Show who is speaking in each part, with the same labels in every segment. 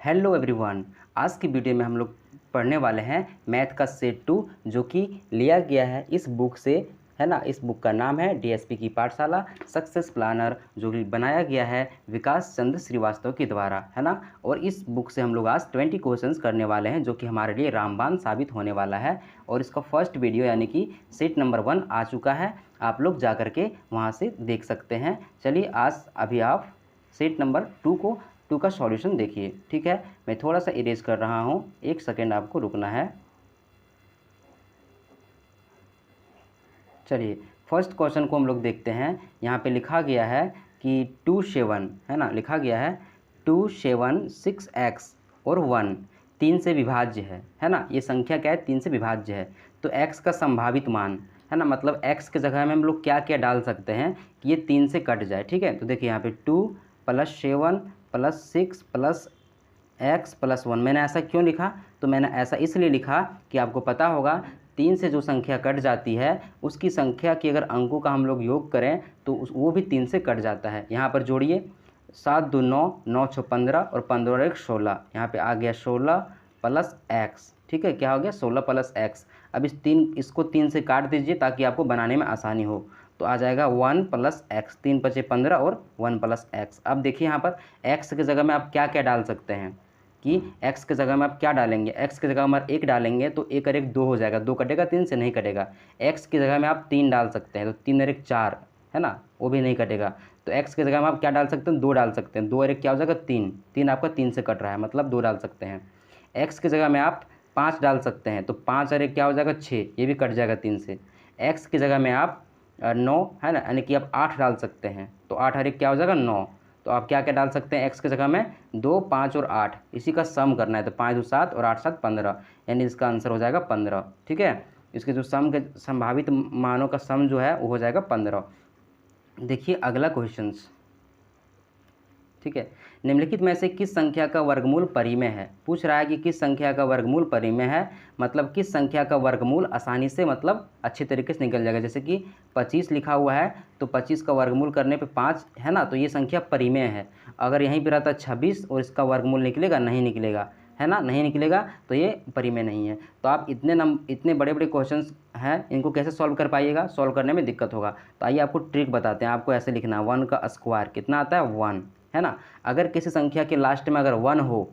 Speaker 1: Hello everyone. आज की video में हम लोग पढ़ने वाले हैं मैथ का सेट 2 जो कि लिया गया है इस बुक से, है ना। इस बुक का नाम है डीएसपी की पाठशाला सक्सेस प्लानर, जो कि बनाया गया है विकास चंद्र श्रीवास्तव के द्वारा, है ना। और इस बुक से हम लोग आज 20 क्वेश्चंस करने वाले हैं जो कि हमारे लिए रामबाण साबित होने वाला है। और इसका फर्स्ट वीडियो यानी कि सेट नंबर 1 आ चुका है, आप लोग जा कर के वहाँ से देख सकते हैं। चलिए आज अभी आप सेट नंबर 2 का सॉल्यूशन देखिए, ठीक है। मैं थोड़ा सा इरेज कर रहा हूँ, एक सेकेंड आपको रुकना है। चलिए फर्स्ट क्वेश्चन को हम लोग देखते हैं। यहाँ पे लिखा गया है कि 2 7, है ना, लिखा गया है 2 7 6x और 1 3 से विभाज्य है ना। ये संख्या क्या है, 3 से विभाज्य है। तो x का संभावित मान, है ना, मतलब x के जगह में हम लोग क्या क्या डाल सकते हैं कि ये 3 से कट जाए, ठीक है। तो देखिए यहाँ पे 2 + 7 + 6 + x + 1। मैंने ऐसा क्यों लिखा, तो मैंने ऐसा इसलिए लिखा कि आपको पता होगा 3 से जो संख्या कट जाती है उसकी संख्या की अगर अंकों का हम लोग योग करें तो वो भी 3 से कट जाता है। यहाँ पर जोड़िए, 7 2 9, 9 6 15 और 15 और 1 16। यहाँ पे आ गया 16 + x, ठीक है। क्या हो गया, 16 + x। अब इसको 3 से काट दीजिए ताकि आपको बनाने में आसानी हो। तो आ जाएगा 1 + x, 3 × 5 = 15 और 1 + x। अब देखिए यहाँ पर x की जगह में आप क्या क्या डाल सकते हैं कि x की जगह में आप क्या डालेंगे। x की जगह में 1 डालेंगे तो 1 और 1 2 हो जाएगा, 2 कटेगा, 3 से नहीं कटेगा। x की जगह में आप 3 डाल सकते हैं तो 3 और 1 4, है ना, वो भी नहीं कटेगा। तो x की जगह में आप क्या डाल सकते हैं, 2 डाल सकते हैं। 2 और 1 क्या हो जाएगा, 3, 3 आपका 3 से कट रहा है, मतलब 2 डाल सकते हैं। x की जगह में आप 5 डाल सकते हैं तो 5 और 1 क्या हो जाएगा, 6, ये भी कट जाएगा 3 से। x की जगह में आप 9, है ना, यानी कि आप 8 डाल सकते हैं तो 8 और 1 क्या हो जाएगा, 9। तो आप क्या क्या डाल सकते हैं x की जगह में, 2 5 और 8, इसी का सम करना है। तो 5 2 7 और 8 7 15, यानी इसका आंसर हो जाएगा 15, ठीक है। इसके जो सम के संभावित मानों का सम जो है वो हो जाएगा 15। देखिए अगला क्वेश्चंस, ठीक है। निम्नलिखित में से किस संख्या का वर्गमूल परिमेय है। पूछ रहा है कि किस संख्या का वर्गमूल परिमेय है, मतलब किस संख्या का वर्गमूल आसानी से, मतलब अच्छे तरीके से निकल जाएगा। जैसे कि 25 लिखा हुआ है तो 25 का वर्गमूल करने पे 5, है ना, तो ये संख्या परिमेय है। अगर यहीं पर रहता 26 और इसका वर्गमूल निकलेगा, नहीं निकलेगा, है ना, नहीं निकलेगा, तो ये परिमेय नहीं है। तो आप इतने बड़े बड़े क्वेश्चंस हैं, इनको कैसे सॉल्व कर पाइएगा, सॉल्व करने में दिक्कत होगा। तो आइए आपको ट्रिक बताते हैं। आपको ऐसे लिखना है 1 का स्क्वायर कितना आता है, 1, है ना। अगर किसी संख्या के लास्ट में अगर 1 हो,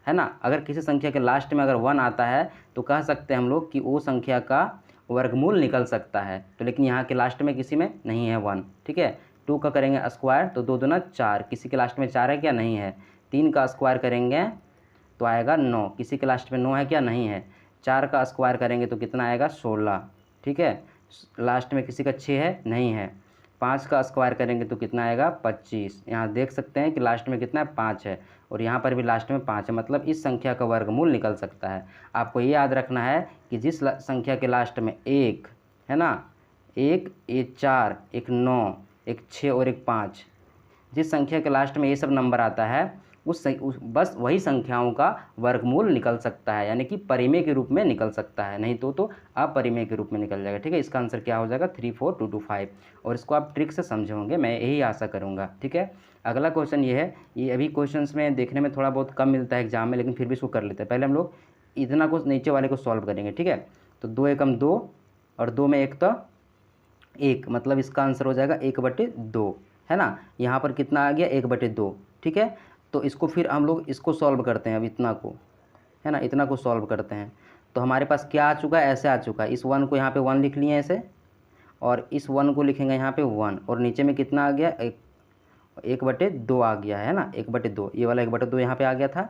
Speaker 1: है ना, अगर किसी संख्या के लास्ट में अगर 1 आता है तो कह सकते हैं हम लोग कि वो संख्या का वर्गमूल निकल सकता है। तो लेकिन यहाँ के लास्ट में किसी में नहीं है 1, ठीक है। 2 का करेंगे स्क्वायर तो 2 दूना 4, किसी के लास्ट में 4 है क्या, नहीं है। 3 का स्क्वायर करेंगे तो आएगा 9, किसी के लास्ट में 9 है क्या, नहीं है। 4 का स्क्वायर करेंगे तो कितना आएगा, 16, ठीक है। लास्ट में किसी का 6 है, नहीं है। 5 का स्क्वायर करेंगे तो कितना आएगा, 25। यहाँ देख सकते हैं कि लास्ट में कितना है, 5 है, और यहाँ पर भी लास्ट में 5 है, मतलब इस संख्या का वर्गमूल निकल सकता है। आपको ये याद रखना है कि जिस संख्या के लास्ट में 1, है ना, 1 एक 4 एक 9 एक 6 और एक 5, जिस संख्या के लास्ट में ये सब नंबर आता है बस वही संख्याओं का वर्गमूल निकल सकता है, यानी कि परिमेय के रूप में निकल सकता है, नहीं तो अपरिमेय के रूप में निकल जाएगा, ठीक है। इसका आंसर क्या हो जाएगा, 3 4 2 2 5। और इसको आप ट्रिक से समझे होंगे, मैं यही आशा करूँगा, ठीक है। अगला क्वेश्चन ये है, ये अभी क्वेश्चंस में देखने में थोड़ा बहुत कम मिलता है एग्जाम में, लेकिन फिर भी इसको कर लेते हैं। पहले हम लोग इतना कुछ नीचे वाले को सॉल्व करेंगे, ठीक है। तो 2 एकम 2 और 2 में 1 तो 1, मतलब इसका आंसर हो जाएगा 1/2, है ना। यहाँ पर कितना आ गया, 1/2, ठीक है। तो इसको फिर हम लोग इसको सॉल्व करते हैं, अब इतना को, है ना, इतना को सॉल्व करते हैं। तो हमारे पास क्या आ चुका है, ऐसे आ चुका है। इस 1 को यहाँ पे 1 लिख लिए ऐसे, और इस 1 को लिखेंगे यहाँ पे 1, और नीचे में कितना आ गया, 1/2 आ गया, है ना, 1/2, ये वाला 1/2 यहाँ पे आ गया था।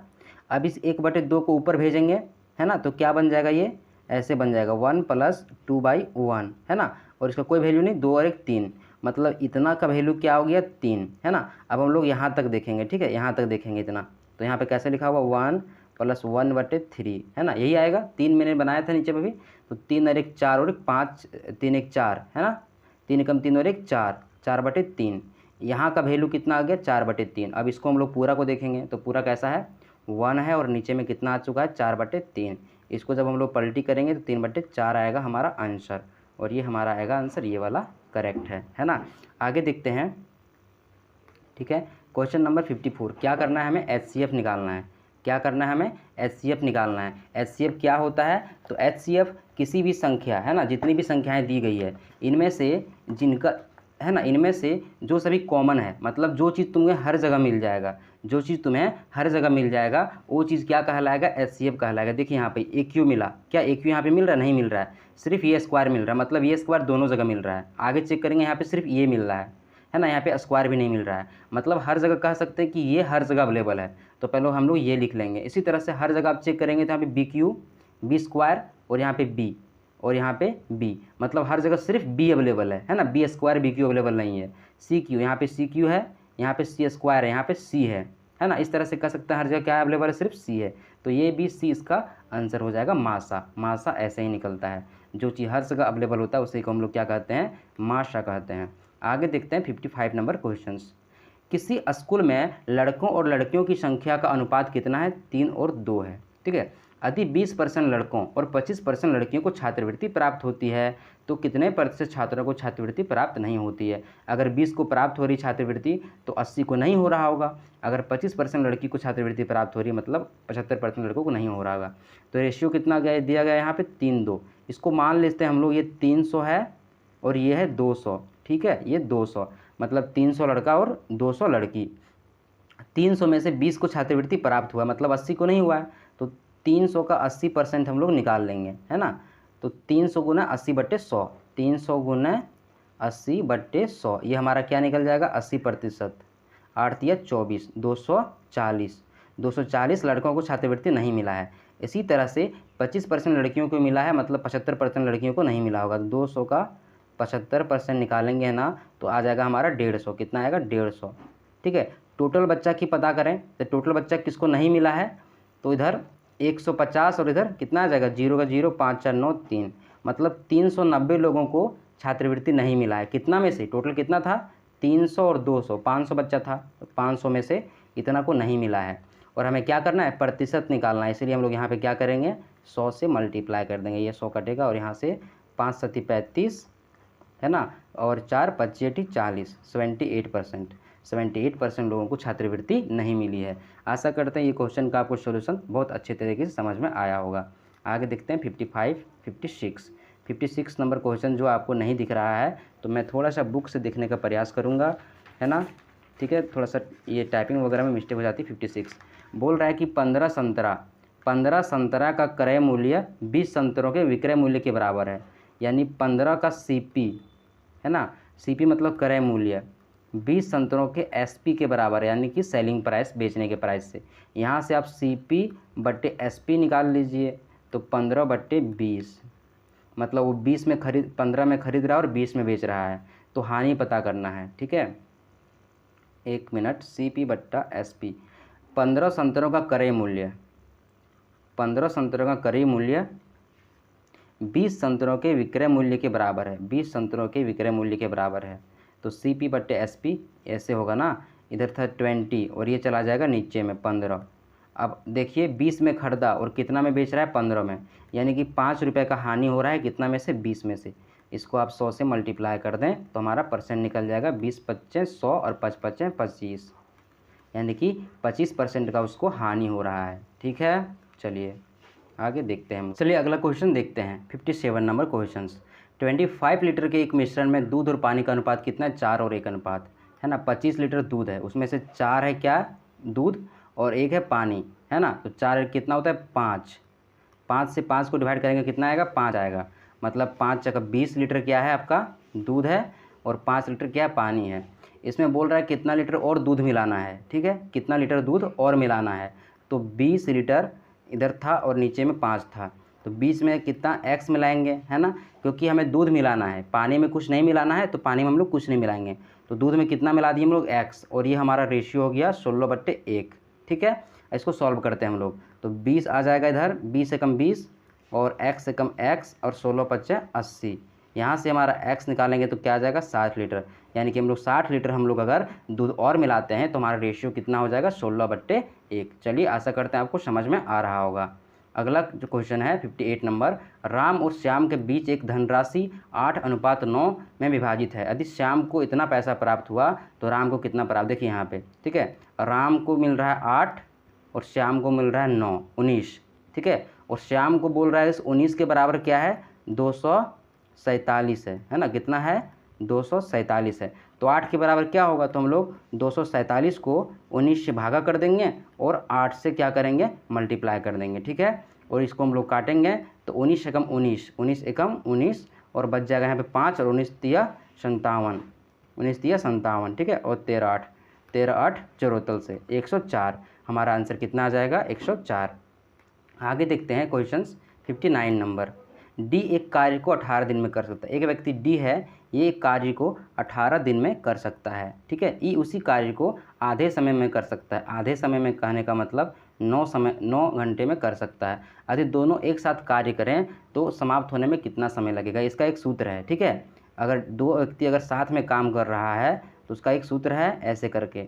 Speaker 1: अब इस 1/2 को ऊपर भेजेंगे, है ना, तो क्या बन जाएगा, ये ऐसे बन जाएगा 1 + 2/1, है ना। और इसका कोई वैल्यू नहीं, 2 और 1 3, मतलब इतना का वैल्यू क्या हो गया, 3, है ना। अब हम लोग यहाँ तक देखेंगे, ठीक है, यहाँ तक देखेंगे इतना। तो यहाँ पे कैसे लिखा हुआ, 1 + 1/3, है ना, यही आएगा। 3 मैंने बनाया था नीचे में भी, तो 3 और 1 4 और 1 5, 3 1 4, है ना, 3 एकम 3 और 1 4, 4/3। यहाँ का वैल्यू कितना आ गया, 4/3। अब इसको हम लोग पूरा को देखेंगे तो पूरा कैसा है, 1 है, और नीचे में कितना आ चुका है, 4/3। इसको जब हम लोग पलटी करेंगे तो 3/4 आएगा हमारा आंसर, और ये हमारा आएगा आंसर, ये वाला करेक्ट है ना। आगे देखते हैं, ठीक है। क्वेश्चन नंबर 54, क्या करना है हमें, HCF निकालना है। क्या करना है हमें, HCF निकालना है। HCF क्या होता है, तो HCF किसी भी संख्या है ना, जितनी भी संख्याएं दी गई है इनमें से जिनका है ना, इनमें से जो सभी कॉमन है, मतलब जो चीज़ तुम्हें हर जगह मिल जाएगा, जो चीज़ तुम्हें हर जगह मिल जाएगा वो चीज़ क्या कहलाएगा, HCF कहलाएगा। देखिए यहाँ पे AQ मिला, क्या AQ यहाँ पे मिल रहा है, नहीं मिल रहा है, सिर्फ ये स्क्वायर मिल रहा है, मतलब ये स्क्वायर दोनों जगह मिल रहा है। आगे चेक करेंगे यहाँ पे सिर्फ ये मिल रहा है ना, यहाँ पे स्क्वायर भी नहीं मिल रहा है, मतलब हर जगह कह सकते हैं कि ये हर जगह अवेलेबल है। तो पहले हम लोग ये लिख लेंगे। इसी तरह से हर जगह आप चेक करेंगे तो यहाँ पे BQ, B स्क्वायर और यहाँ पे B और यहाँ पे B, मतलब हर जगह सिर्फ B अवेलेबल है ना, B स्क्वायर BQ अवेलेबल नहीं है। CQ, यहाँ पे CQ है, यहाँ पे C स्क्वायर है, यहाँ पे C है ना। इस तरह से कह सकते हैं हर जगह क्या अवेलेबल है, सिर्फ C है। तो ये भी C इसका आंसर हो जाएगा, मासा। मासा ऐसे ही निकलता है, जो चीज़ हर जगह अवेलेबल होता है उसी को हम लोग क्या कहते हैं, मासा कहते हैं। आगे देखते हैं 55 नंबर क्वेश्चंस। किसी स्कूल में लड़कों और लड़कियों की संख्या का अनुपात कितना है, 3 और 2 है। ठीक है, यदि 20% लड़कों और 25% लड़कियों को छात्रवृत्ति प्राप्त होती है तो कितने प्रतिशत छात्रों को छात्रवृत्ति प्राप्त नहीं होती है। अगर 20 को प्राप्त हो रही छात्रवृत्ति तो 80 को नहीं हो रहा होगा। अगर 25% लड़की को छात्रवृत्ति प्राप्त हो रही है मतलब 75% लड़कों को नहीं हो रहा होगा। तो रेशियो कितना गया दिया गया यहाँ पे, 3:2। इसको मान लेते हैं हम लोग, ये 300 है और ये है 200। ठीक है, ये 200 मतलब 300 लड़का और 200 लड़की। 300 में से 20 को छात्रवृत्ति प्राप्त हुआ मतलब 80 को नहीं हुआ है, तो 300 का 80% हम लोग निकाल लेंगे, है ना। तो 300 गुना 80/100, 300 गुना 80/100, ये हमारा क्या निकल जाएगा, 80%। 8 या 24, 240 लड़कों को छात्रवृत्ति नहीं मिला है। इसी तरह से 25% लड़कियों को मिला है, मतलब 75% लड़कियों को नहीं मिला होगा। 200 का 75% निकालेंगे है ना, तो आ जाएगा हमारा 150। कितना आएगा, 150। ठीक है, टोटल बच्चा की पता करें तो टोटल बच्चा किसको नहीं मिला है, तो इधर 150 और इधर कितना आ जाएगा, 0 का 0, 5 4 9 3, मतलब 390 लोगों को छात्रवृत्ति नहीं मिला है। कितना में से, टोटल कितना था, 300 और 200, 500 बच्चा था, तो 500 में से इतना को नहीं मिला है। और हमें क्या करना है, प्रतिशत निकालना है, इसलिए हम लोग यहाँ पे क्या करेंगे, 100 से मल्टीप्लाई कर देंगे। ये 100 कटेगा और यहाँ से 5 7 35 है ना, और 4 5 8 40, 78% लोगों को छात्रवृत्ति नहीं मिली है। आशा करते हैं ये क्वेश्चन का आपको सॉल्यूशन बहुत अच्छे तरीके से समझ में आया होगा। आगे देखते हैं 56 नंबर क्वेश्चन जो आपको नहीं दिख रहा है, तो मैं थोड़ा सा बुक से देखने का प्रयास करूँगा, है ना। ठीक है, थोड़ा सा ये टाइपिंग वगैरह में मिस्टेक हो जाती है। 56 बोल रहा है कि 15 संतरा का क्रय मूल्य 20 संतरों के विक्रय मूल्य के बराबर है। यानी 15 का CP है ना, CP मतलब क्रय मूल्य 20 संतरों के SP के बराबर है, यानी कि सेलिंग प्राइस, बेचने के प्राइस से। यहाँ से आप CP/SP निकाल लीजिए, तो 15/20, मतलब वो 15 में खरीद रहा है और 20 में बेच रहा है, तो हानि पता करना है। ठीक है, 1 मिनट, CP/SP 15 संतरों का क्रय मूल्य, 15 संतरों का क्रय मूल्य 20 संतरों के विक्रय मूल्य के बराबर है, 20 संतरों के विक्रय मूल्य के बराबर है। तो CP/SP ऐसे होगा ना, इधर था 20 और ये चला जाएगा नीचे में 15। अब देखिए 20 में खरीदा और कितना में बेच रहा है, 15 में, यानी कि 5 रुपये का हानि हो रहा है, कितना में से, 20 में से। इसको आप 100 से मल्टीप्लाई कर दें तो हमारा परसेंट निकल जाएगा, 20 5 100 और 5 5 25, यानी कि 25% का उसको हानि हो रहा है। ठीक है, चलिए आगे देखते हैं। चलिए अगला क्वेश्चन देखते हैं, 57 नंबर क्वेश्चन। 25 लीटर के एक मिश्रण में दूध और पानी का अनुपात कितना है, 4 और 1 अनुपात, है ना। 25 लीटर दूध है, उसमें से 4 है क्या, दूध, और 1 है पानी, है ना। तो 4 कितना होता है, 5। 5 से 5 को डिवाइड करेंगे कितना आएगा, 5 आएगा, मतलब 5 जगह 20 लीटर क्या है आपका दूध है और 5 लीटर क्या है, पानी है। इसमें बोल रहा है कितना लीटर और दूध मिलाना है। ठीक है, कितना लीटर दूध और मिलाना है, तो 20 लीटर इधर था और नीचे में 5 था, तो 20 में कितना x मिलाएंगे, है ना, क्योंकि हमें दूध मिलाना है, पानी में कुछ नहीं मिलाना है, तो पानी में हम लोग कुछ नहीं मिलाएंगे। तो दूध में कितना मिला दिए हम लोग, x, और ये हमारा रेशियो हो गया 16/1। ठीक है, इसको सॉल्व करते हैं हम लोग, तो 20 आ जाएगा इधर, 20 से कम 20 और x से कम x और 16 × 80। यहाँ से हमारा x निकालेंगे तो क्या आ जाएगा, 60 लीटर, यानी कि हम लोग 60 लीटर हम लोग अगर दूध और मिलाते हैं तो हमारा रेशियो कितना हो जाएगा, 16/1। चलिए आशा करते हैं आपको समझ में आ रहा होगा। अगला जो क्वेश्चन है 58 नंबर, राम और श्याम के बीच एक धनराशि 8:9 में विभाजित है। यदि श्याम को इतना पैसा प्राप्त हुआ तो राम को कितना प्राप्त, देखिए यहाँ पे। ठीक है, राम को मिल रहा है 8 और श्याम को मिल रहा है 9, 19, ठीक है। और श्याम को बोल रहा है इस 19 के बराबर क्या है, 247 है ना, कितना है, 247 है। तो 8 के बराबर क्या होगा, तो हम लोग 247 को 19 से भागा कर देंगे और 8 से क्या करेंगे, मल्टीप्लाई कर देंगे, ठीक है। और इसको हम लोग काटेंगे तो 19 एकम 19, 19 एकम 19 और बच जाएगा यहाँ पे 5 और 19 तिया 57, 19 तिया 57, ठीक है। और 13 8 चौरोतल से 104, हमारा आंसर कितना आ जाएगा, 104। आगे देखते हैं क्वेश्चंस 59 नंबर। डी एक कार्य को 18 दिन में कर सकता है। एक व्यक्ति डी है, ये एक कार्य को 18 दिन में कर सकता है, ठीक है। ई उसी कार्य को आधे समय में कर सकता है। आधे समय में कहने का मतलब 9 घंटे में कर सकता है। यदि दोनों एक साथ कार्य करें तो समाप्त होने में कितना समय लगेगा, इसका एक सूत्र है, ठीक है। अगर दो व्यक्ति अगर साथ में काम कर रहा है तो उसका एक सूत्र है ऐसे करके,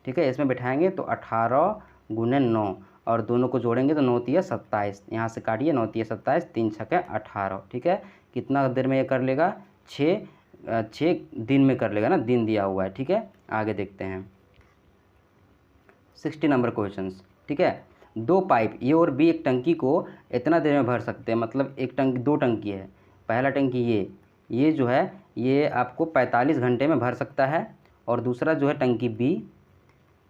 Speaker 1: ठीक है। इसमें बैठाएंगे तो 18 गुने 9 और दोनों को जोड़ेंगे तो 9 तिया 27, यहाँ से काटिए 9 तिया 27, 3 छक्के 18, ठीक है। कितना देर में ये कर लेगा, 6 दिन में कर लेगा ना, दिन दिया हुआ है, ठीक है। आगे देखते हैं 60 नंबर क्वेश्चंस, ठीक है। दो पाइप ए और बी एक टंकी को इतना देर में भर सकते हैं, मतलब एक टंकी, दो टंकी है। पहला टंकी ये जो है ये आपको 45 घंटे में भर सकता है और दूसरा जो है टंकी बी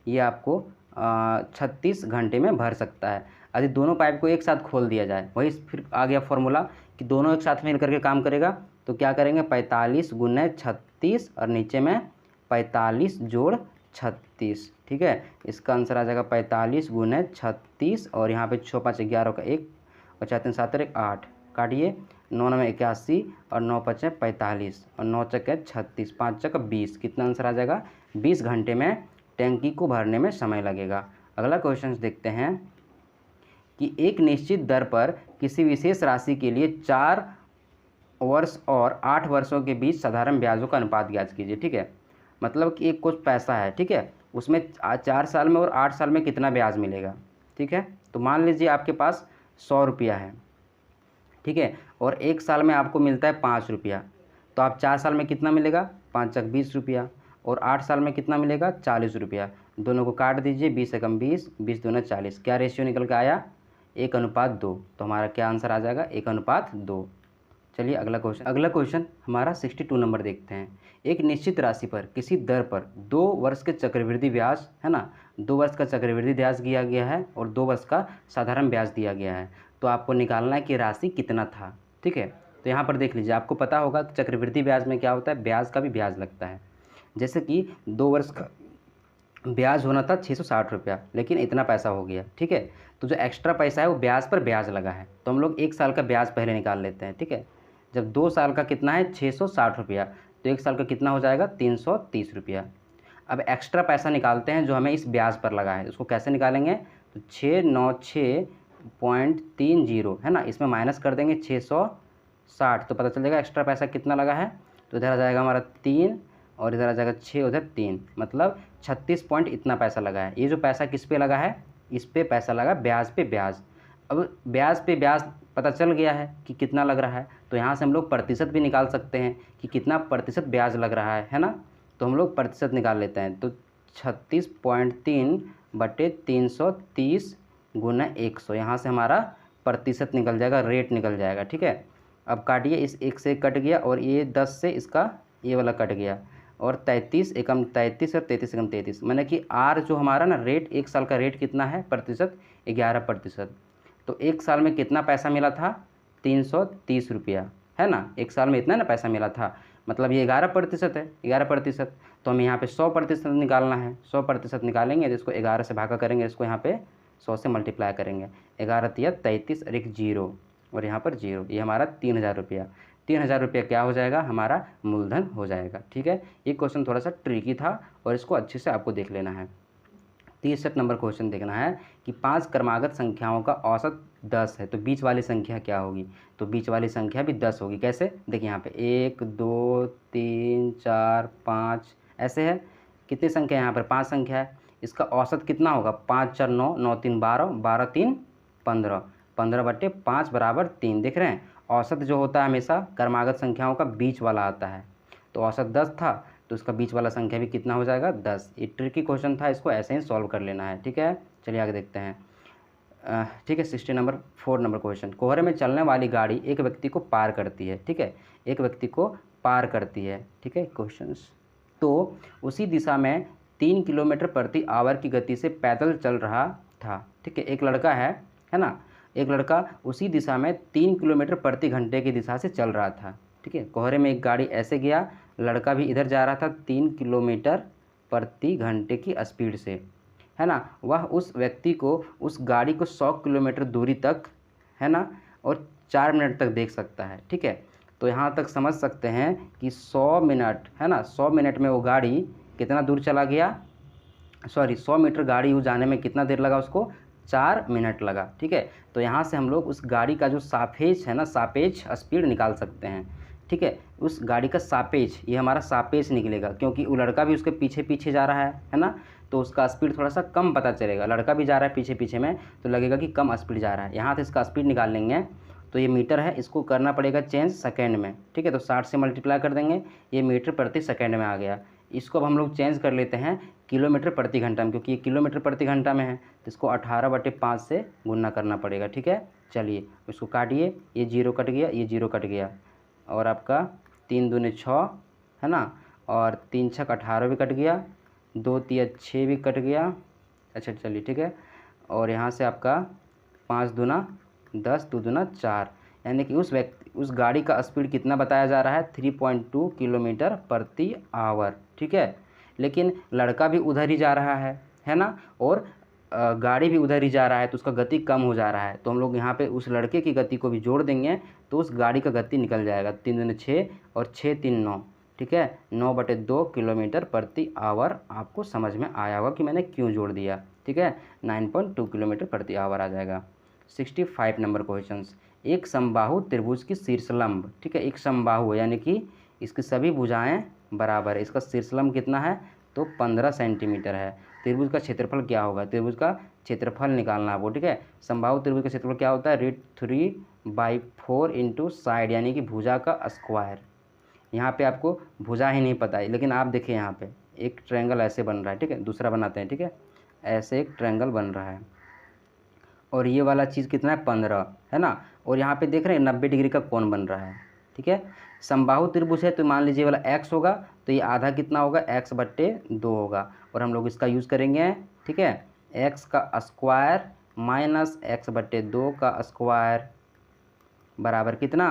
Speaker 1: ये आपको 36 घंटे में भर सकता है। यदि दोनों पाइप को एक साथ खोल दिया जाए, वही फिर आ गया फॉर्मूला कि दोनों एक साथ मिल करके काम करेगा, तो क्या करेंगे 45 गुने 36 और नीचे में 45 जोड़ 36, ठीक है। इसका आंसर आ जाएगा 45 गुने 36 और यहाँ पे 6 5 11 का 1 और 4 3 7 1 8, काटिए 9 9 81 और 9 5 45 और 9 चक्के 36, 5 चक्का 20, कितना आंसर आ जाएगा, 20 घंटे में टैंकी को भरने में समय लगेगा। अगला क्वेश्चन देखते हैं कि एक निश्चित दर पर किसी विशेष राशि के लिए 4 वर्ष और 8 वर्षों के बीच साधारण ब्याजों का अनुपात ज्ञात कीजिए, ठीक है। मतलब कि एक कुछ पैसा है, ठीक है, उसमें 4 साल में और 8 साल में कितना ब्याज मिलेगा, ठीक है। तो मान लीजिए आपके पास 100 रुपया है, ठीक है, और 1 साल में आपको मिलता है 5 रुपया, तो आप 4 साल में कितना मिलेगा, 5 चक 20 रुपया और 8 साल में कितना मिलेगा, 40 रुपया। दोनों को काट दीजिए, 20 एकम 20, 20 दूना 40, क्या रेशियो निकल के आया, 1:2। तो हमारा क्या आंसर आ जाएगा, 1:2। चलिए अगला क्वेश्चन हमारा 62 नंबर देखते हैं। एक निश्चित राशि पर किसी दर पर 2 वर्ष के चक्रवृद्धि ब्याज, है ना, 2 वर्ष का चक्रवृद्धि ब्याज दिया गया है और 2 वर्ष का साधारण ब्याज दिया गया है। तो आपको निकालना है कि राशि कितना था, ठीक है। तो यहाँ पर देख लीजिए, आपको पता होगा चक्रवृद्धि ब्याज में क्या होता है, ब्याज का भी ब्याज लगता है। जैसे कि 2 वर्ष का ब्याज होना था 660 रुपया, लेकिन इतना पैसा हो गया, ठीक है। तो जो एक्स्ट्रा पैसा है वो ब्याज पर ब्याज लगा है, तो हम लोग 1 साल का ब्याज पहले निकाल लेते हैं, ठीक है। जब 2 साल का कितना है 660 रुपया, तो 1 साल का कितना हो जाएगा 330 रुपया। अब एक्स्ट्रा पैसा निकालते हैं जो हमें इस ब्याज पर लगा है, उसको कैसे निकालेंगे, तो 696.30 है ना, इसमें माइनस कर देंगे 660, तो पता चल जाएगा एक्स्ट्रा पैसा कितना लगा है। तो इधर आ जाएगा हमारा 3 और इधर आ जाएगा 6, उधर 3, मतलब 36 पॉइंट इतना पैसा लगा है। ये जो पैसा किस पे लगा है, इस पे पैसा लगा ब्याज पे ब्याज। अब ब्याज पे ब्याज पता चल गया है कि कितना लग रहा है, तो यहाँ से हम लोग प्रतिशत भी निकाल सकते हैं कि कितना प्रतिशत ब्याज लग रहा है ना। तो हम लोग प्रतिशत निकाल लेते हैं, तो 36.3/330 गुना 100, यहाँ से हमारा प्रतिशत निकल जाएगा, रेट निकल जाएगा, ठीक है। अब काटिए, इस 1 से कट गया और ये 10 से इसका ये वाला कट गया और 33 एकम 33 और 33 एकम 33, मैंने कि आर जो हमारा ना रेट, 1 साल का रेट कितना है प्रतिशत, 11%। तो 1 साल में कितना पैसा मिला था, 330 रुपया, है ना। 1 साल में इतना ना पैसा मिला था, मतलब ये 11% है, 11%। तो हमें यहाँ पे 100% निकालना है, 100% निकालेंगे तो इसको 11 से भागा करेंगे, इसको यहाँ पे 100 से मल्टीप्लाई करेंगे, 11 तिया 33 और 1 0 और यहाँ पर 0, ये हमारा 3000 रुपया। 3000 रुपया क्या हो जाएगा, हमारा मूलधन हो जाएगा, ठीक है। ये क्वेश्चन थोड़ा सा ट्रिकी था और इसको अच्छे से आपको देख लेना है। 63 नंबर क्वेश्चन देखना है कि 5 क्रमागत संख्याओं का औसत 10 है, तो बीच वाली संख्या क्या होगी, तो बीच वाली संख्या भी 10 होगी। कैसे, देखिए यहाँ पे 1 2 3 4 5 ऐसे है, कितनी संख्या है यहाँ पर 5 संख्या है, इसका औसत कितना होगा, 5 4 9, 9 3 12, 12 3 15, 15/5 बराबर 3। देख रहे हैं, औसत जो होता है हमेशा क्रमागत संख्याओं का बीच वाला आता है, तो औसत 10 था तो इसका बीच वाला संख्या भी कितना हो जाएगा 10। ये ट्रिकी क्वेश्चन था, इसको ऐसे ही सॉल्व कर लेना है, ठीक है। चलिए आगे देखते हैं। ठीक है, 4 नंबर क्वेश्चन। कोहरे में चलने वाली गाड़ी एक व्यक्ति को पार करती है, ठीक है, एक व्यक्ति को पार करती है, ठीक है क्वेश्चंस। तो उसी दिशा में 3 किलोमीटर प्रति आवर की गति से पैदल चल रहा था, ठीक है, एक लड़का है ना, एक लड़का उसी दिशा में 3 किलोमीटर प्रति घंटे की दिशा से चल रहा था, ठीक है। कोहरे में एक गाड़ी ऐसे गया, लड़का भी इधर जा रहा था 3 किलोमीटर प्रति घंटे की स्पीड से, है ना। वह उस व्यक्ति को उस गाड़ी को 100 किलोमीटर दूरी तक, है ना, और 4 मिनट तक देख सकता है, ठीक है। तो यहाँ तक समझ सकते हैं कि 100 मिनट, है ना, 100 मिनट में वो गाड़ी कितना दूर चला गया, 100 मीटर गाड़ी जाने में कितना देर लगा उसको, 4 मिनट लगा, ठीक है। तो यहाँ से हम लोग उस गाड़ी का जो सापेक्ष है ना, सापेक्ष स्पीड निकाल सकते हैं, ठीक है। उस गाड़ी का सापेक्ष, ये हमारा सापेक्ष निकलेगा, क्योंकि वो लड़का भी उसके पीछे पीछे जा रहा है ना, तो उसका स्पीड थोड़ा सा कम पता चलेगा। लड़का भी जा रहा है पीछे पीछे में, तो लगेगा कि कम स्पीड जा रहा है। यहाँ से इसका स्पीड निकाल लेंगे, तो ये मीटर है, इसको करना पड़ेगा चेंज सेकेंड में, ठीक है। तो 60 से मल्टीप्लाई कर देंगे, ये मीटर प्रति सेकेंड में आ गया। इसको अब हम लोग चेंज कर लेते हैं किलोमीटर प्रति घंटा में, क्योंकि ये किलोमीटर प्रति घंटा में है, तो इसको 18/5 से गुना करना पड़ेगा, ठीक है। चलिए इसको काटिए, ये 0 कट गया, ये 0 कट गया, और आपका 3 दूने 6, है ना, और 3 छक 18 भी कट गया, 2 तिया 6 भी कट गया। अच्छा चलिए ठीक है, और यहाँ से आपका 5 दूना 10, 2 दूना 4, यानी कि उस गाड़ी का स्पीड कितना बताया जा रहा है, 3.2 किलोमीटर प्रति आवर, ठीक है। लेकिन लड़का भी उधर ही जा रहा है ना, और गाड़ी भी उधर ही जा रहा है, तो उसका गति कम हो जा रहा है। तो हम लोग यहाँ पे उस लड़के की गति को भी जोड़ देंगे, तो उस गाड़ी का गति निकल जाएगा 3 दूने 6 और 6 3 9, ठीक है, 9/2 किलोमीटर प्रति आवर। आपको समझ में आया होगा कि मैंने क्यों जोड़ दिया, ठीक है, 9.2 किलोमीटर प्रति आवर आ जाएगा। 65 नंबर क्वेश्चन। एक समबाहु त्रिभुज की शीर्षलंब, ठीक है, एक समबाहु यानी कि इसकी सभी भुजाएं बराबर है, इसका शीर्षलंब कितना है, तो 15 सेंटीमीटर है। त्रिभुज का क्षेत्रफल क्या होगा, त्रिभुज का क्षेत्रफल निकालना है वो, ठीक है। समबाहु त्रिभुज का क्षेत्रफल क्या होता है, √3/4 इंटू साइड, यानी कि भुजा का स्क्वायर। यहाँ पे आपको भुजा ही नहीं पता है, लेकिन आप देखिए यहाँ पे एक ट्रायंगल ऐसे बन रहा है, ठीक है, दूसरा बनाते हैं, ठीक है, ऐसे एक ट्रायंगल बन रहा है, और ये वाला चीज़ कितना है, 15, है ना, और यहाँ पे देख रहे हैं 90 डिग्री का कोण बन रहा है, ठीक है। समबाहु त्रिभुज है, तो मान लीजिए वाला x होगा, तो ये आधा कितना होगा, x/2 होगा, और हम लोग इसका यूज़ करेंगे, ठीक है, x का स्क्वायर माइनस x/2 का स्क्वायर बराबर कितना,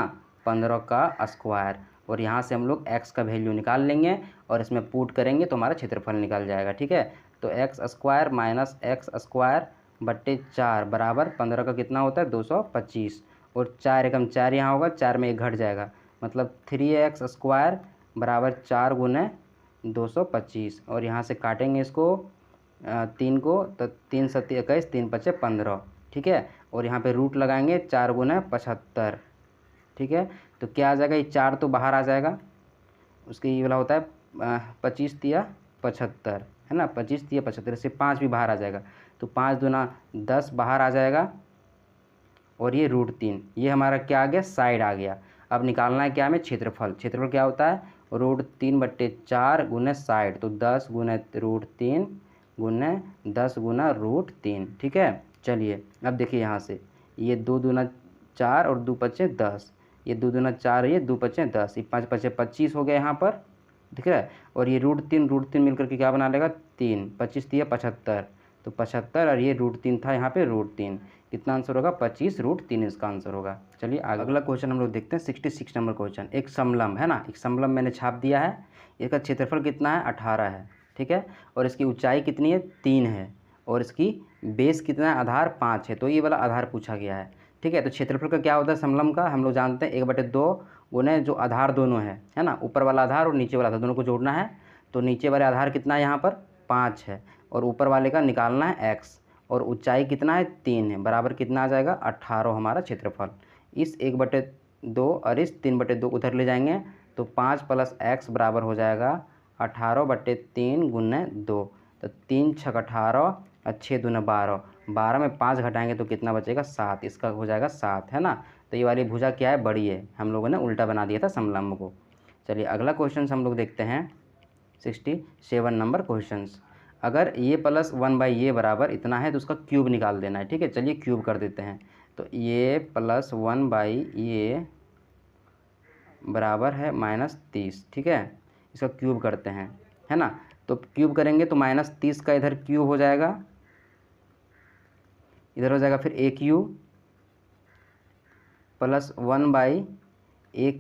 Speaker 1: 15 का स्क्वायर। और यहाँ से हम लोग x का वैल्यू निकाल लेंगे और इसमें पुट करेंगे तो हमारा क्षेत्रफल निकल जाएगा, ठीक है। तो x² माइनस x²/4 बराबर 15 का कितना होता है, 225, और 4 एकम 4 यहाँ होगा, 4 में 1 घट जाएगा, मतलब 3x² बराबर 4 गुने 225, और यहाँ से काटेंगे इसको 3 को, तो 3 7 21, 3 5 15, ठीक है, और यहाँ पे रूट लगाएंगे 4 गुना 75, ठीक है। तो क्या आ जाएगा, ये 4 तो बाहर आ जाएगा, उसके ये वाला होता है 25 तिया 75, है ना, 25 तिया 75 से 5 भी बाहर आ जाएगा, तो 5 दूना 10 बाहर आ जाएगा, और ये √3, ये हमारा क्या आ गया, साइड आ गया। अब निकालना है क्या हमें, क्षेत्रफल। क्षेत्रफल क्या होता है, √3/4 गुने साइड, तो 10 गुने √3 गुने 10 गुना √3, ठीक है। चलिए अब देखिए यहाँ से, ये 2 दूना 4 और 2 5 10, ये 2 दूना 4, ये 2 5 10, ये 5 5 25 हो गया यहाँ पर, दिख रहा है, और ये √3 मिलकर के क्या बना लेगा, 3, 25 तिया 75, तो 75, और ये √3 था यहाँ पे √3, कितना आंसर होगा, 25√3 इसका आंसर होगा। चलिए अगला क्वेश्चन हम लोग देखते हैं, 66 नंबर क्वेश्चन। एक समलंब है ना, एक समलंब मैंने छाप दिया है, इसका क्षेत्रफल कितना है, 18 है, ठीक है, और इसकी ऊंचाई कितनी है, 3 है, और इसकी बेस कितना है, आधार 5 है, तो ये वाला आधार पूछा गया है, ठीक है। तो क्षेत्रफल का क्या होता है समलंब का, हम लोग जानते हैं 1/2 गुने जो आधार दोनों है ना, ऊपर वाला आधार और नीचे वाला आधार दोनों को जोड़ना है, तो नीचे वाले आधार कितना है यहाँ पर 5 है, और ऊपर वाले का निकालना है x, और ऊंचाई कितना है 3 है, बराबर कितना आ जाएगा, 18 हमारा क्षेत्रफल। इस 1/2 और इस 3/2 उधर ले जाएंगे, तो 5 + x बराबर हो जाएगा 18/3 गुने 2, तो 3 छक 18 और 6 दूना 12, 12 में 5 घटाएंगे तो कितना बचेगा, 7, इसका हो जाएगा 7, है ना। तो ये वाली भुजा क्या है, बड़ी है, हम लोगों ने उल्टा बना दिया था समलंब को। चलिए अगला क्वेश्चन हम लोग देखते हैं, 67 नंबर क्वेश्चन। अगर ये प्लस 1 ये बराबर इतना है तो उसका क्यूब निकाल देना है। ठीक है, चलिए क्यूब कर देते हैं। तो ये प्लस 1 ये बराबर है -30। ठीक है, इसका क्यूब करते हैं, है ना। तो क्यूब करेंगे तो -30 का इधर क्यूब हो जाएगा, इधर हो जाएगा फिर ए क्यूब प्लस 1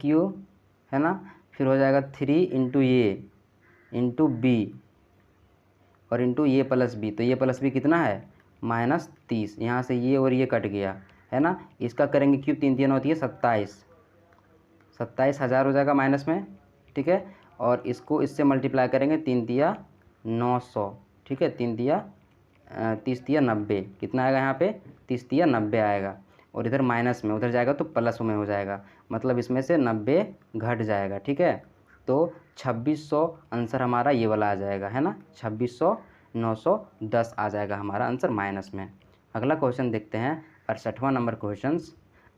Speaker 1: क्यूब, है ना। फिर हो जाएगा 3 इंटू ये इंटू बी और इंटू ये प्लस बी। तो ये प्लस बी कितना है -30। यहाँ से ये और ये कट गया, है ना। इसका करेंगे क्यूब, 3 3 होती है 27,000 हो जाएगा माइनस में। ठीक है, और इसको इससे मल्टीप्लाई करेंगे, 3 तिया 900। ठीक है, 3 तिया 30 तिया 90, कितना आएगा यहाँ पे 30 तिया 90 आएगा। और इधर माइनस में, उधर जाएगा तो प्लस में हो जाएगा, मतलब इसमें से 90 घट जाएगा। ठीक है, तो 2600 आंसर हमारा ये वाला आ जाएगा, है ना। 2600 910 आ जाएगा हमारा आंसर माइनस में। अगला क्वेश्चन देखते हैं, 68वां नंबर क्वेश्चन।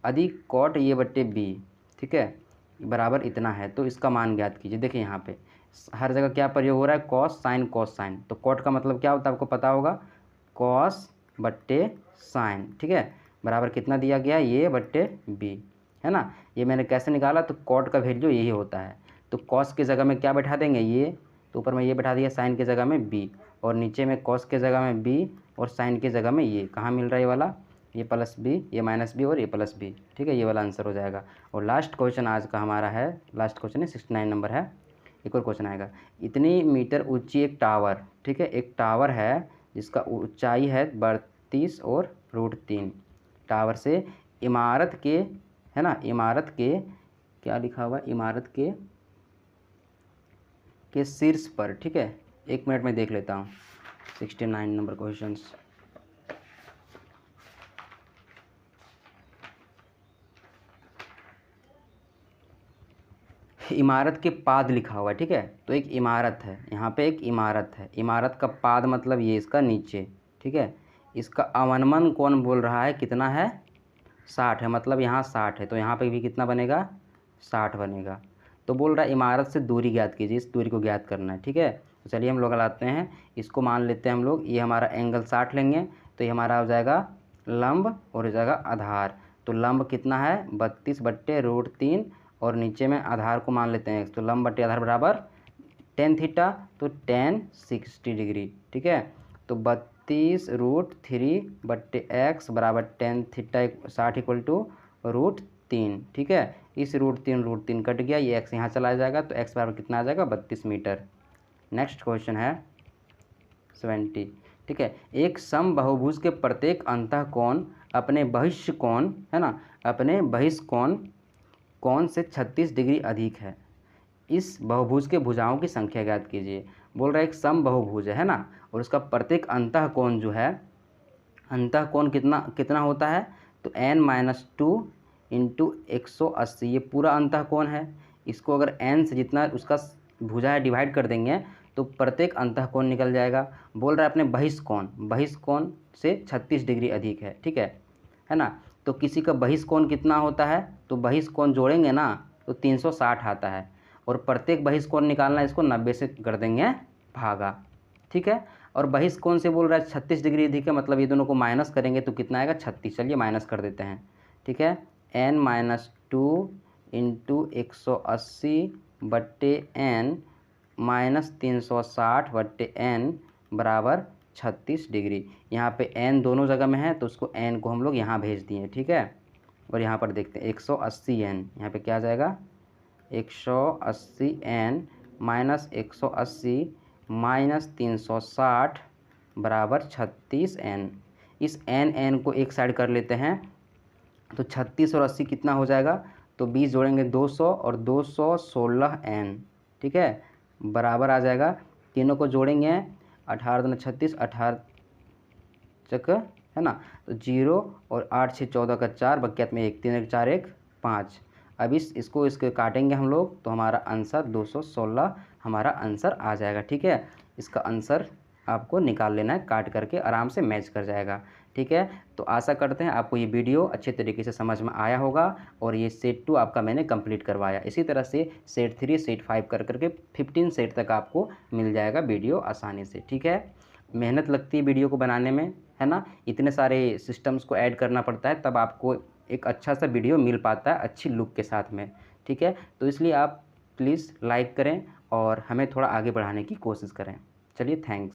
Speaker 1: यदि कॉट ये बट्टे बी, ठीक है, बराबर इतना है तो इसका मान ज्ञात कीजिए। देखिए यहाँ पे हर जगह क्या प्रयोग हो रहा है, कॉस साइन कॉस साइन। तो कॉट का मतलब क्या होता है आपको पता होगा, कॉस बट्टे साइन। ठीक है, बराबर कितना दिया गया, ये बट्टे बी, है ना। ये मैंने कैसे निकाला, तो कॉट का वैल्यू यही होता है। तो कॉस की जगह में क्या बैठा देंगे, ये, तो ऊपर में ये बैठा दिया, साइन की जगह में बी, और नीचे में कॉस के जगह में बी और साइन की जगह में ये। कहाँ मिल रहा है ये वाला, ये प्लस बी, ये माइनस बी और ये प्लस बी। ठीक है, ये वाला आंसर हो जाएगा। और लास्ट क्वेश्चन आज का हमारा है, लास्ट क्वेश्चन है 69 नंबर है। एक और क्वेश्चन आएगा, इतनी मीटर ऊंची एक टावर, ठीक है, एक टावर है जिसका ऊंचाई है 32 और √3। टावर से इमारत के, है ना, इमारत के क्या लिखा हुआ, इमारत के शीर्ष पर। ठीक है, 1 मिनट में देख लेता हूँ 69 नंबर क्वेश्चन। इमारत के पाद लिखा हुआ है। ठीक है, तो एक इमारत है, यहाँ पे एक इमारत है, इमारत का पाद मतलब ये इसका नीचे। ठीक है, इसका अवनमन कौन बोल रहा है, कितना है 60 है, मतलब यहाँ 60 है, तो यहाँ पे भी कितना बनेगा 60 बनेगा। तो बोल रहा है इमारत से दूरी ज्ञात कीजिए, इस दूरी को ज्ञात करना है। ठीक है, तो चलिए हम लोग लाते हैं, इसको मान लेते हैं हम लोग, ये हमारा एंगल 60 लेंगे, तो ये हमारा हो जाएगा लंब और हो जाएगा आधार। तो लंब कितना है 32 बट्टे √3 और नीचे में आधार को मान लेते हैं, तो लंब बट्टे आधार बराबर tan थीटा, तो tan 60 डिग्री। ठीक है, तो 32 √3 बट्टे x बराबर tan थीटा 60 इक्वल टू √3। ठीक है, इस √3 कट गया, ये x यहाँ चला जाएगा, तो x बराबर कितना आ जाएगा 32 मीटर। नेक्स्ट क्वेश्चन है 70। ठीक है, एक समबाहुभुज के प्रत्येक अंतःकोण अपने बहिष्ठ कोण, है ना, अपने बहिष्ठ कोण से 36 डिग्री अधिक है। इस बहुभुज के भुजाओं की संख्या ज्ञात कीजिए। बोल रहा है एक समबाहुभुज है ना, और उसका प्रत्येक अंतःकोण जो है, अंतःकोण कितना होता है, तो n-2 इंटू 180, ये पूरा अंतःकोण है। इसको अगर n से जितना उसका भुजा है डिवाइड कर देंगे तो प्रत्येक अंतःकोण निकल जाएगा। बोल रहा है अपने बहिष्ठ कोण से 36 डिग्री अधिक है। ठीक है ना। तो किसी का बहिष्ठ कोण कितना होता है, तो बहिष्ठ कोण जोड़ेंगे ना तो 360 आता है, और प्रत्येक बहिष्ठ कोण निकालना, इसको 90 से कर देंगे भागा। ठीक है, और बहिष्ठ कोण से बोल रहा है 36 डिग्री अधिक है, मतलब ये दोनों को माइनस करेंगे तो कितना आएगा 36। चलिए माइनस कर देते हैं। ठीक है, n-2 इंटू 180 बट्टे n माइनस 360 बट्टे n बराबर 36 डिग्री। यहाँ पे n दोनों जगह में है तो उसको n को हम लोग यहाँ भेज दिए। ठीक है, और यहाँ पर देखते हैं 180n, यहाँ पे क्या आ जाएगा 180n माइनस 180 माइनस 360 बराबर 36n। इस n को एक साइड कर लेते हैं, तो 36 और 80 कितना हो जाएगा, तो 20 जोड़ेंगे 200 और 216n। ठीक है, बराबर आ जाएगा, तीनों को जोड़ेंगे 18 दूनी 36, 18 चक, है ना, तो 0 और 8 6 14 का 4, बकियात में 1 3 1 4 1 5। अब इसको काटेंगे हम लोग, तो हमारा आंसर 216 हमारा आंसर आ जाएगा। ठीक है, इसका आंसर आपको निकाल लेना है, काट करके आराम से मैच कर जाएगा। ठीक है, तो आशा करते हैं आपको ये वीडियो अच्छे तरीके से समझ में आया होगा, और ये सेट 2 आपका मैंने कंप्लीट करवाया। इसी तरह से सेट 3 सेट 5 कर करके 15 सेट तक आपको मिल जाएगा वीडियो आसानी से। ठीक है, मेहनत लगती है वीडियो को बनाने में, है ना, इतने सारे सिस्टम्स को ऐड करना पड़ता है, तब आपको एक अच्छा सा वीडियो मिल पाता है अच्छी लुक के साथ में। ठीक है, तो इसलिए आप प्लीज़ लाइक करें और हमें थोड़ा आगे बढ़ाने की कोशिश करें। चलिए, थैंक्स।